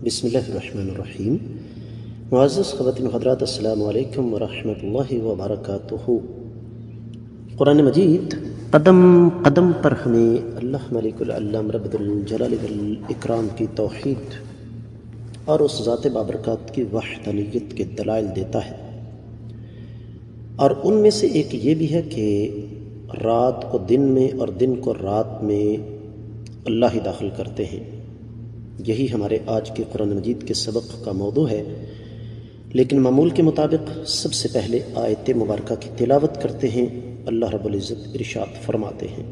بسم اللہ الرحمن الرحیم۔ معزز خواتین و حضرات، السلام علیکم ورحمۃ اللہ وبرکاتہ۔ قرآن مجید قدم قدم پر ہمیں اللہ ملک العلام رب الجلال والاکرام کی توحید اور اس ذات بابرکات کی وحدانیت کے دلائل دیتا ہے، اور ان میں سے ایک یہ بھی ہے کہ رات کو دن میں اور دن کو رات میں اللہ ہی داخل کرتے ہیں۔ یہی ہمارے آج کے قرآن مجید کے سبق کا موضوع ہے، لیکن معمول کے مطابق سب سے پہلے آیت مبارکہ کی تلاوت کرتے ہیں۔ اللہ رب العزت ارشاد فرماتے ہیں: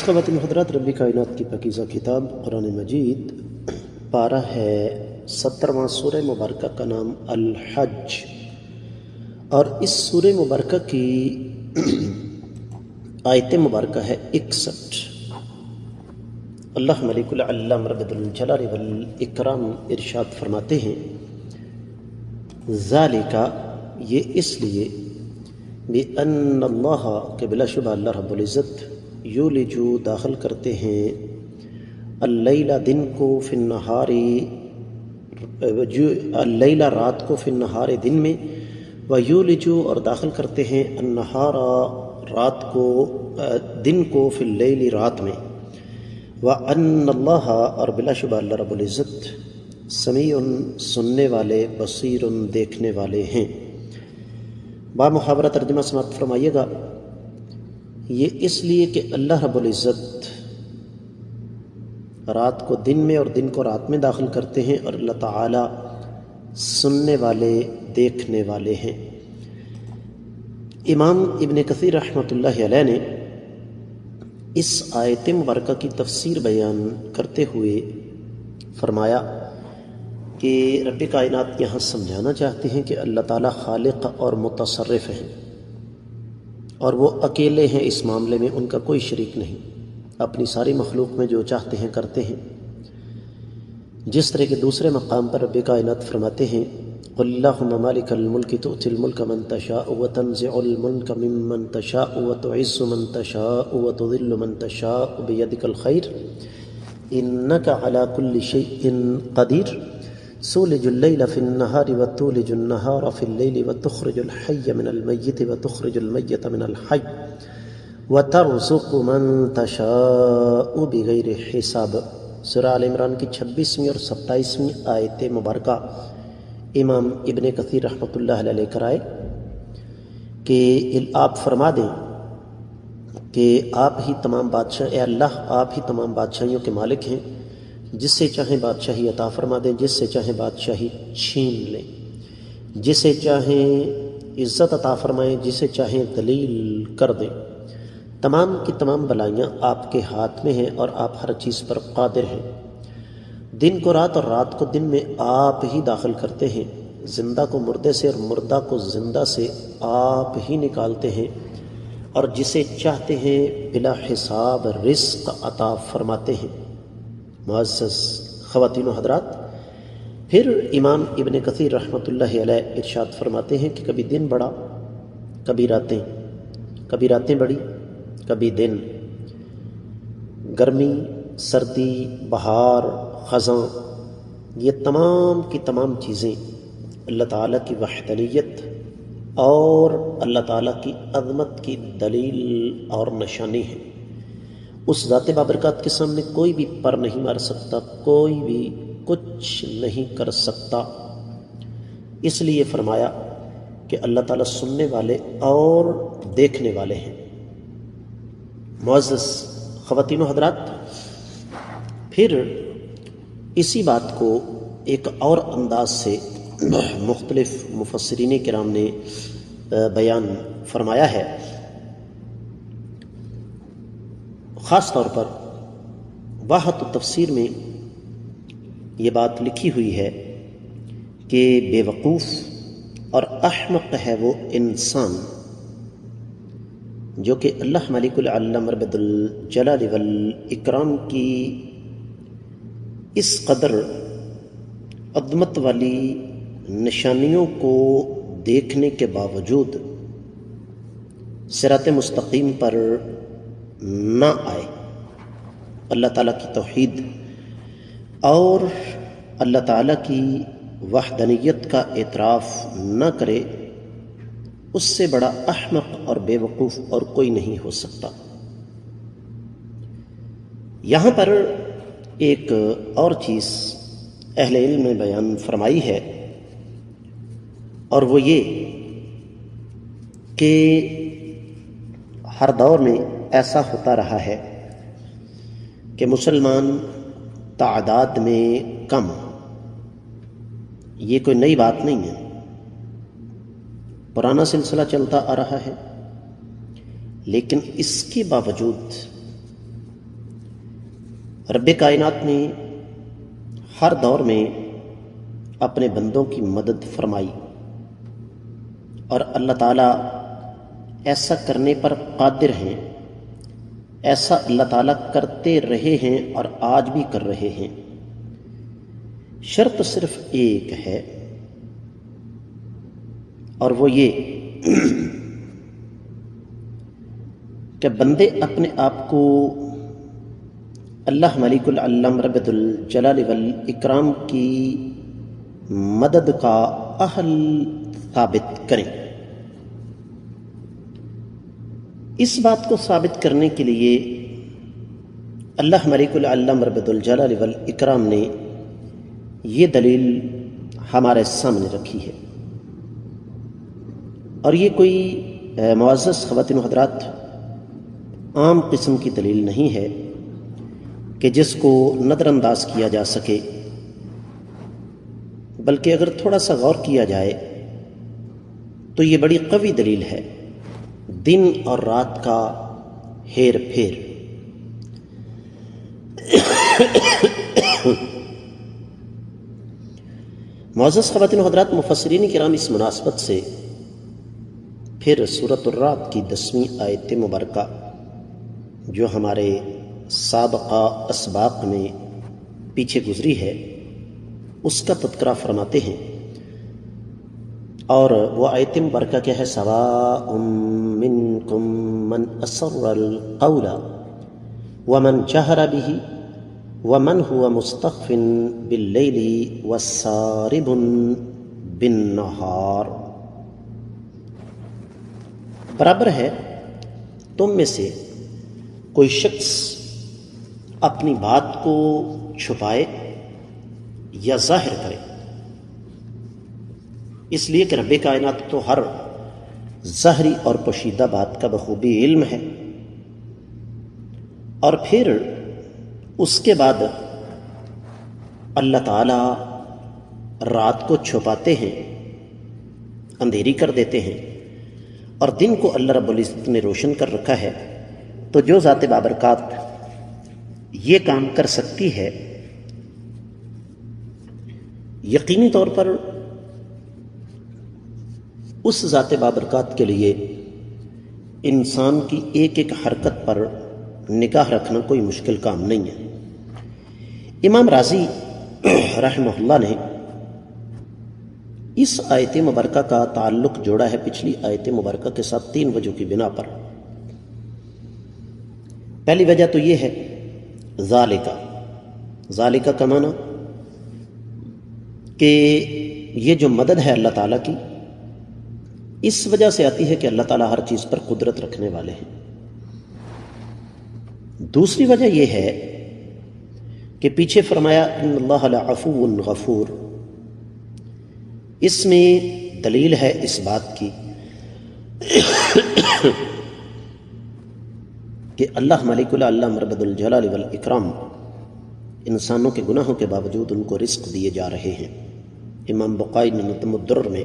خواتین حضرات، رب کائنات کی پاکیزہ کتاب قرآن مجید پارہ ہے 17واں سورہ مبارکہ کا نام الحج، اور اس سورہ مبارکہ کی آیت مبارکہ ہے 61۔ اللہ ملک العلام رب الجلال والاکرام ارشاد فرماتے ہیں: ذالک، یہ اس لیے، بِأَنَّ اللَّهَ، کہ بلا شبہ اللہ رب العزت، یولجو داخل کرتے ہیں، اللیلہ دن کو، فی النہار اللیلہ رات کو، فی النہار دن میں، ویولجو اور داخل کرتے ہیں، النہار رات کو، دن کو، فی اللیل رات میں، وَأَنَّ اللَّهَ اور بلا شبہ اللہ رب العزت، سمیع سننے والے، بصیر دیکھنے والے ہیں۔ با محاورہ ترجمہ سماعت فرمائیے گا۔ یہ اس لیے کہ اللہ رب العزت رات کو دن میں اور دن کو رات میں داخل کرتے ہیں، اور اللہ تعالی سننے والے، دیکھنے والے ہیں۔ امام ابن کثیر رحمۃ اللہ علیہ نے اس آیت مبارکہ کی تفسیر بیان کرتے ہوئے فرمایا کہ رب کائنات یہاں سمجھانا چاہتے ہیں کہ اللہ تعالی خالق اور متصرف ہیں، اور وہ اکیلے ہیں اس معاملے میں، ان کا کوئی شریک نہیں، اپنی ساری مخلوق میں جو چاہتے ہیں کرتے ہیں۔ جس طرح کے دوسرے مقام پر رب کائنات فرماتے ہیں: قل اللہم مالک الملک تؤتی الملک من تشاء وتنزع الملک ممن تشاء وتعز من تشاء وتذل من تشاء بیدک الخیر انک علی کل شیء قدیر تولج اللیل فی النہار وتولج النہار فی اللیل وتخرج الحی من المیت وتخرج المیت من الحی وترزق من تشاء بغیر حساب۔ سورہ آل عمران کی 26ویں اور 27ویں آیت مبارکہ امام ابن کثیر رحمۃ اللہ علیہ لے کر آئے کہ آپ فرما دیں کہ آپ ہی تمام بادشاہ، اے اللہ آپ ہی تمام بادشاہیوں کے مالک ہیں، جس سے چاہیں بادشاہی عطا فرما دیں، جس سے چاہیں بادشاہی چھین لیں، جسے چاہیں عزت عطا فرمائیں، جسے چاہیں ذلیل کر دیں۔ تمام کی تمام بلائیاں آپ کے ہاتھ میں ہیں، اور آپ ہر چیز پر قادر ہیں۔ دن کو رات اور رات کو دن میں آپ ہی داخل کرتے ہیں، زندہ کو مردے سے اور مردہ کو زندہ سے آپ ہی نکالتے ہیں، اور جسے چاہتے ہیں بلا حساب رزق عطا فرماتے ہیں۔ معزز خواتین و حضرات، پھر امام ابن کثیر رحمۃ اللہ علیہ ارشاد فرماتے ہیں کہ کبھی دن بڑا، کبھی راتیں بڑی، کبھی دن، گرمی، سردی، بہار، خزاں، یہ تمام کی تمام چیزیں اللہ تعالیٰ کی وحدانیت اور اللہ تعالیٰ کی عظمت کی دلیل اور نشانی ہے۔ اس ذات بابرکات کے سامنے کوئی بھی پر نہیں مار سکتا، کوئی بھی کچھ نہیں کر سکتا۔ اس لیے فرمایا کہ اللہ تعالیٰ سننے والے اور دیکھنے والے ہیں۔ معزز خواتین و حضرات، پھر اسی بات کو ایک اور انداز سے مختلف مفسرین کرام نے بیان فرمایا ہے۔ خاص طور پر واحد تفسیر میں یہ بات لکھی ہوئی ہے کہ بے وقوف اور احمق ہے وہ انسان جو کہ اللہ مالک العالم رب الجلال والاکرام کی اس قدر عظمت والی نشانیوں کو دیکھنے کے باوجود صراط مستقیم پر نہ آئے، اللہ تعالیٰ کی توحید اور اللہ تعالیٰ کی وحدانیت کا اعتراف نہ کرے، اس سے بڑا احمق اور بے وقوف اور کوئی نہیں ہو سکتا۔ یہاں پر ایک اور چیز اہل علم نے بیان فرمائی ہے، اور وہ یہ کہ ہر دور میں ایسا ہوتا رہا ہے کہ مسلمان تعداد میں کم، یہ کوئی نئی بات نہیں ہے، پرانا سلسلہ چلتا آ رہا ہے، لیکن اس کے باوجود رب کائنات نے ہر دور میں اپنے بندوں کی مدد فرمائی، اور اللہ تعالیٰ ایسا کرنے پر قادر ہیں، ایسا اللہ تعالیٰ کرتے رہے ہیں اور آج بھی کر رہے ہیں۔ شرط صرف ایک ہے، اور وہ یہ کہ بندے اپنے آپ کو اللہ مالک العالم رب الجلال والاکرام کی مدد کا اہل ثابت کریں۔ اس بات کو ثابت کرنے کے لیے اللہ مالک العالم رب الجلال والاکرام نے یہ دلیل ہمارے سامنے رکھی ہے، اور یہ کوئی معزز خواتین و حضرات عام قسم کی دلیل نہیں ہے کہ جس کو نظر انداز کیا جا سکے، بلکہ اگر تھوڑا سا غور کیا جائے تو یہ بڑی قوی دلیل ہے، دن اور رات کا ہیر پھیر۔ معزز خواتین و حضرات، مفسرین کرام اس مناسبت سے پھر سورۃ الرعد کی 10ویں آیت مبارکہ جو ہمارے سابقہ اسباق میں پیچھے گزری ہے اس کا تذکرہ فرماتے ہیں، اور وہ آیت مبارکہ کیا ہے؟ سواء منکم من اسر القول ومن جہر به ومن هو مستخف باللیل وسارب بالنہار۔ برابر ہے تم میں سے کوئی شخص اپنی بات کو چھپائے یا ظاہر کرے، اس لیے کہ رب کائنات تو ہر ظاہری اور پوشیدہ بات کا بخوبی علم ہے۔ اور پھر اس کے بعد اللہ تعالی رات کو چھپاتے ہیں، اندھیری کر دیتے ہیں، اور دن کو اللہ رب العزت نے روشن کر رکھا ہے۔ تو جو ذات بابرکات یہ کام کر سکتی ہے، یقینی طور پر اس ذات بابرکات کے لیے انسان کی ایک ایک حرکت پر نگاہ رکھنا کوئی مشکل کام نہیں ہے۔ امام رازی رحمہ اللہ نے اس آیت مبارکہ کا تعلق جوڑا ہے پچھلی آیت مبارکہ کے ساتھ 3 وجہ کی بنا پر۔ پہلی وجہ تو یہ ہے ذالکہ کا معنی کہ یہ جو مدد ہے اللہ تعالیٰ کی اس وجہ سے آتی ہے کہ اللہ تعالیٰ ہر چیز پر قدرت رکھنے والے ہیں۔ دوسری وجہ یہ ہے کہ پیچھے فرمایا ان اللہ لعفو غفور، اس میں دلیل ہے اس بات کی کہ اللہ ملک اللہ مربد الجلال والاکرام انسانوں کے گناہوں کے باوجود ان کو رزق دیے جا رہے ہیں۔ امام بقائی نے نظم الدرر میں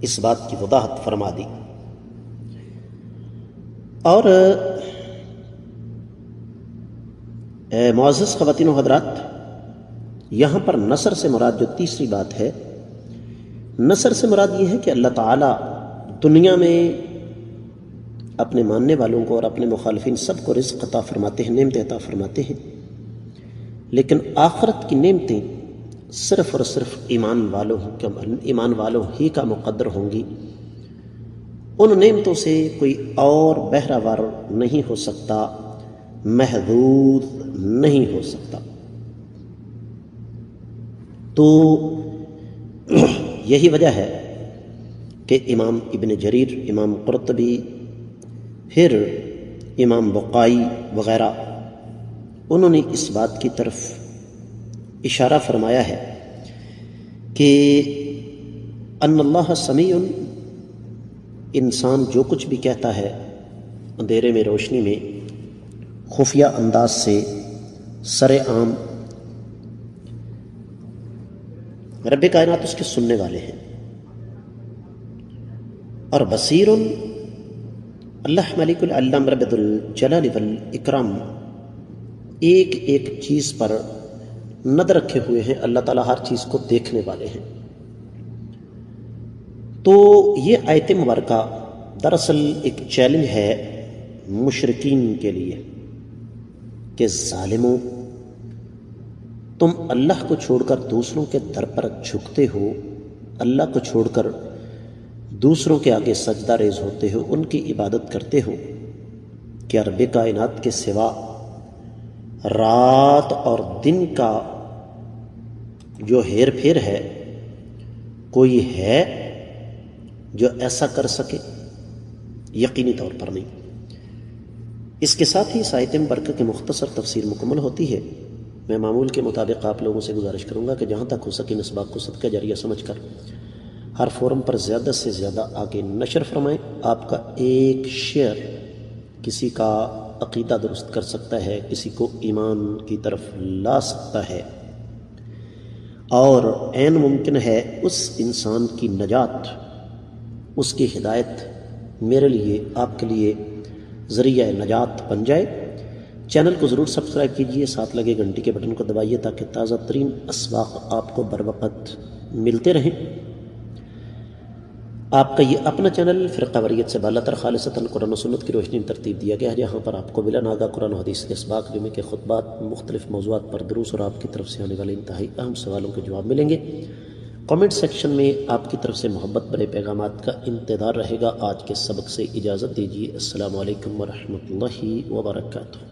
اس بات کی وضاحت فرما دی۔ اور معزز خواتین و حضرات، یہاں پر نصر سے مراد جو تیسری بات ہے، نصر سے مراد یہ ہے کہ اللہ تعالیٰ دنیا میں اپنے ماننے والوں کو اور اپنے مخالفین سب کو رزق عطا فرماتے ہیں، نعمتیں عطا فرماتے ہیں، لیکن آخرت کی نعمتیں صرف اور صرف ایمان والوں ہی کا مقدر ہوں گی۔ ان نعمتوں سے کوئی اور بہرہ ور نہیں ہو سکتا، محدود نہیں ہو سکتا۔ تو یہی وجہ ہے کہ امام ابن جریر، امام قرطبی، پھر امام بقائی وغیرہ انہوں نے اس بات کی طرف اشارہ فرمایا ہے کہ ان اللہ سمیع، انسان جو کچھ بھی کہتا ہے اندھیرے میں روشنی میں خفیہ انداز سے سر عام، رب کائنات اس کے سننے والے ہیں۔ اور بصیر، اللہ ملک العلم رب الجلال والاکرام ایک ایک چیز پر نظر رکھے ہوئے ہیں، اللہ تعالیٰ ہر چیز کو دیکھنے والے ہیں۔ تو یہ آیت مبارکہ دراصل ایک چیلنج ہے مشرکین کے لیے کہ ظالموں، تم اللہ کو چھوڑ کر دوسروں کے در پر جھکتے ہو، اللہ کو چھوڑ کر دوسروں کے آگے سجدہ ریز ہوتے ہو، ان کی عبادت کرتے ہو، کیا رب کائنات کے سوا رات اور دن کا جو ہیر پھیر ہے کوئی ہے جو ایسا کر سکے؟ یقینی طور پر نہیں۔ اس کے ساتھ ہی اس آیت مبارکہ کی مختصر تفسیر مکمل ہوتی ہے۔ میں معمول کے مطابق آپ لوگوں سے گزارش کروں گا کہ جہاں تک ہو سکے اس بات کو صدقہ جاریہ سمجھ کر ہر فورم پر زیادہ سے زیادہ آگے نشر فرمائیں۔ آپ کا ایک شیئر کسی کا عقیدہ درست کر سکتا ہے، کسی کو ایمان کی طرف لا سکتا ہے، اور عین ممکن ہے اس انسان کی نجات، اس کی ہدایت میرے لیے، آپ کے لیے ذریعہ نجات بن جائے۔ چینل کو ضرور سبسکرائب کیجئے، ساتھ لگے گھنٹی کے بٹن کو دبائیے تاکہ تازہ ترین اسباق آپ کو بر وقت ملتے رہیں۔ آپ کا یہ اپنا چینل فرقہ واریت سے بالا تر خالصتاً قرآن و سنت کی روشنی میں ترتیب دیا گیا ہے، جہاں پر آپ کو بلا ناغہ قرآن و حدیث کے اسباق، جمعے کے خطبات، مختلف موضوعات پر دروس اور آپ کی طرف سے آنے والے انتہائی اہم سوالوں کے جواب ملیں گے۔ کامنٹ سیکشن میں آپ کی طرف سے محبت بھرے پیغامات کا انتظار رہے گا۔ آج کے سبق سے اجازت دیجیے۔ السلام علیکم ورحمۃ اللہ وبرکاتہ۔